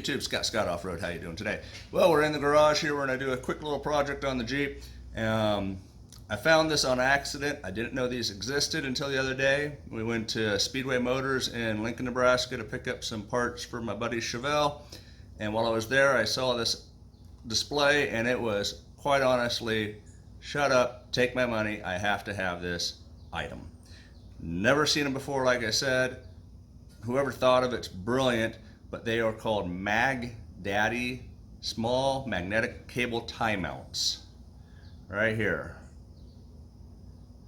YouTube, Scott Off-Road. How you doing today? Well, we're in the garage here. We're going to do a quick little project on the Jeep. I found this on accident. I didn't know these existed until the other day. We went to Speedway Motors in Lincoln, Nebraska to pick up some parts for my buddy Chevelle. And while I was there, I saw this display, and it was, quite honestly, shut up, take my money, I have to have this item. Never seen them before, like I said. Whoever thought of it's brilliant, but they are called MagDaddy small magnetic cable tie mounts. Right here.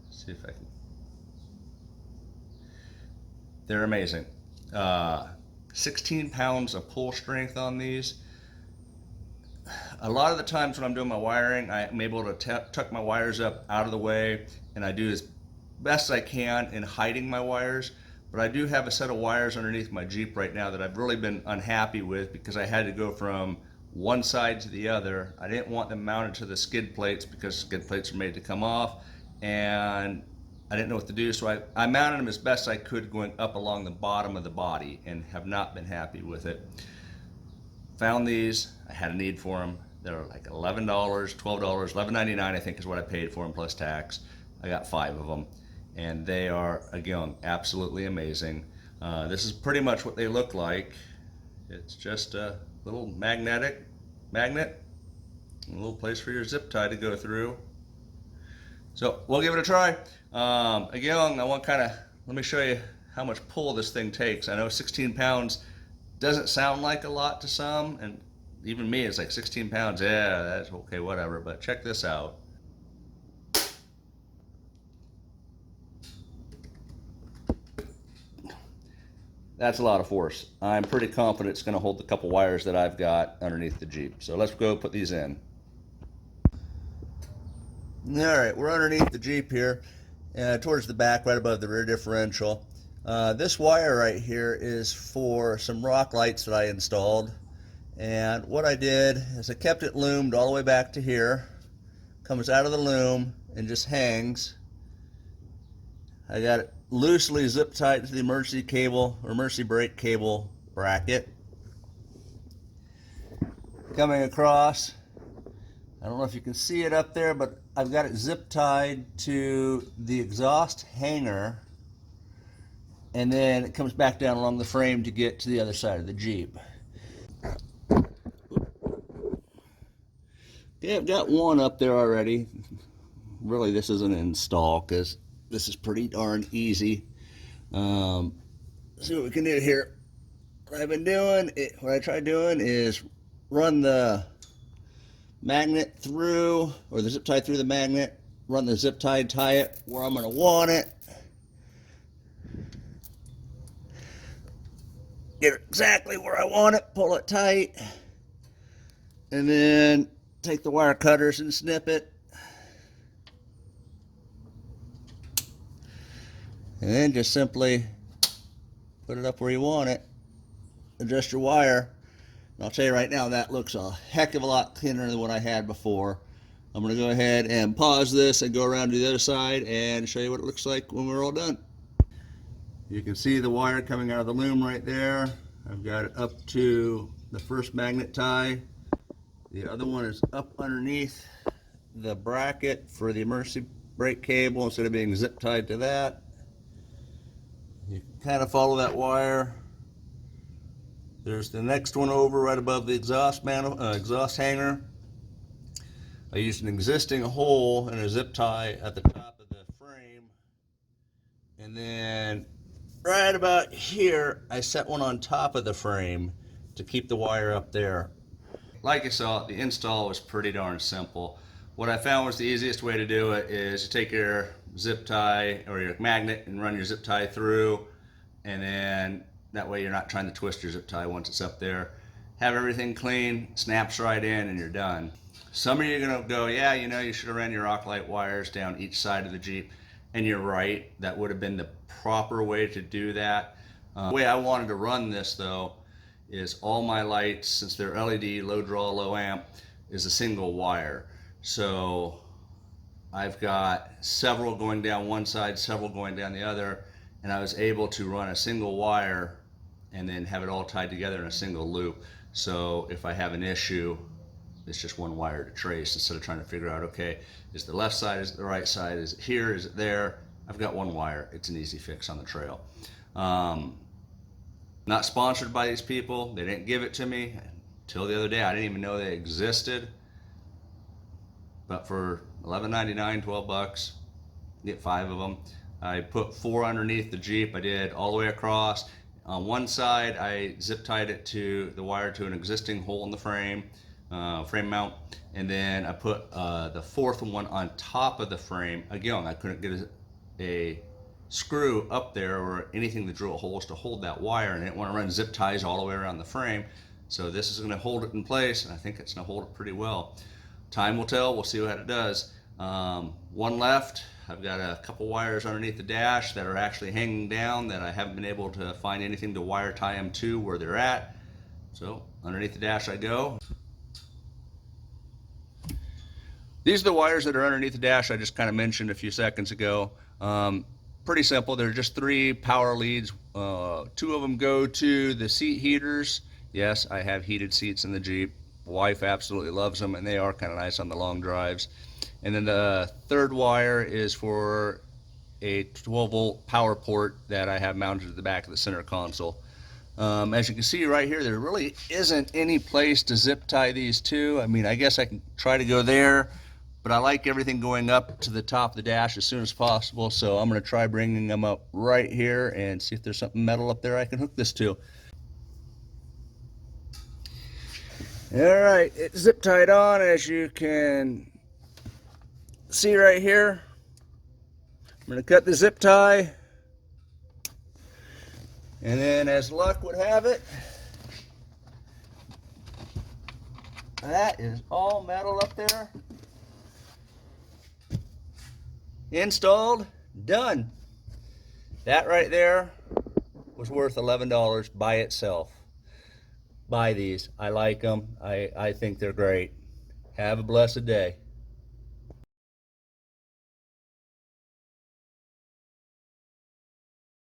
Let's see if I can. They're amazing. 16 pounds of pull strength on these. A lot of the times when I'm doing my wiring, I'm able to tuck my wires up out of the way, and I do as best I can in hiding my wires. But I do have a set of wires underneath my Jeep right now that I've really been unhappy with because I had to go from one side to the other. I didn't want them mounted to the skid plates because skid plates are made to come off, and I didn't know what to do, so I mounted them as best I could going up along the bottom of the body and have not been happy with it. Found these, I had a need for them. They're like $11, $12, $11.99 I think is what I paid for them plus tax. I got 5 of them. And they are, again, absolutely amazing. This is pretty much what they look like. It's just a little magnet, a little place for your zip tie to go through. So we'll give it a try. Again, let me show you how much pull this thing takes. I know 16 pounds doesn't sound like a lot to some, and even me, it's like 16 pounds, yeah, that's okay, whatever, but check this out. That's a lot of force. I'm pretty confident it's going to hold the couple wires that I've got underneath the Jeep. So let's go put these in. Alright, we're underneath the Jeep here, towards the back, right above the rear differential. This wire right here is for some rock lights that I installed. And what I did is I kept it loomed all the way back to here. Comes out of the loom and just hangs. I got it loosely zip tied to the emergency cable or emergency brake cable bracket. Coming across, I don't know if you can see it up there, but I've got it zip tied to the exhaust hanger, and then it comes back down along the frame to get to the other side of the Jeep. Yeah, I've got one up there already. Really, this isn't an install because this is pretty darn easy. See what we can do here. What I tried doing is run the magnet through, or the zip tie through the magnet, run the zip tie, tie it where I'm going to want it. Get it exactly where I want it, pull it tight, and then take the wire cutters and snip it. And then just simply put it up where you want it. Adjust your wire. And I'll tell you right now, that looks a heck of a lot thinner than what I had before. I'm going to go ahead and pause this and go around to the other side and show you what it looks like when we're all done. You can see the wire coming out of the loom right there. I've got it up to the first magnet tie. The other one is up underneath the bracket for the emergency brake cable instead of being zip tied to that. You can kind of follow that wire. There's the next one over right above the exhaust hanger. I used an existing hole and a zip tie at the top of the frame. And then right about here, I set one on top of the frame to keep the wire up there. Like you saw, the install was pretty darn simple. What I found was the easiest way to do it is you take your zip tie or your magnet and run your zip tie through, and then that way you're not trying to twist your zip tie once it's up there. Have everything clean, snaps right in, and you're done. Some of you are going to go, yeah, you know, you should have ran your rock light wires down each side of the Jeep, and you're right. That would have been the proper way to do that. The way I wanted to run this, though, is all my lights, since they're LED, low draw, low amp, is a single wire. So I've got several going down one side, several going down the other, and I was able to run a single wire and then have it all tied together in a single loop. So if I have an issue, it's just one wire to trace instead of trying to figure out, okay, is the left side, is it the right side, is it here, is it there? I've got one wire. It's an easy fix on the trail. Not sponsored by these people. They didn't give it to me until the other day. I didn't even know they existed. But for $11.99, 12 bucks, get 5 of them. I put 4 underneath the Jeep. I did all the way across. On one side, I zip tied it to the wire to an existing hole in the frame mount, and then I put the 4th one on top of the frame. Again, I couldn't get a screw up there or anything to drill holes to hold that wire, and I didn't want to run zip ties all the way around the frame. So this is going to hold it in place, and I think it's going to hold it pretty well. Time will tell. We'll see what it does. One left. I've got a couple wires underneath the dash that are actually hanging down that I haven't been able to find anything to wire tie them to where they're at. So underneath the dash I go. These are the wires that are underneath the dash I just kind of mentioned a few seconds ago. Pretty simple. They're just 3 power leads. 2 of them go to the seat heaters. Yes, I have heated seats in the Jeep. Wife absolutely loves them, and they are kind of nice on the long drives. And then the 3rd wire is for a 12-volt power port that I have mounted to the back of the center console. As you can see right here, there really isn't any place to zip tie these to. I mean, I guess I can try to go there, but I like everything going up to the top of the dash as soon as possible, so I'm going to try bringing them up right here and see if there's something metal up there I can hook this to. Alright, it's zip tied on, as you can see right here. I'm going to cut the zip tie, and then as luck would have it, that is all metal up there. Installed, done. That right there was worth $11 by itself. Buy these. I like them. I think they're great. Have a blessed day.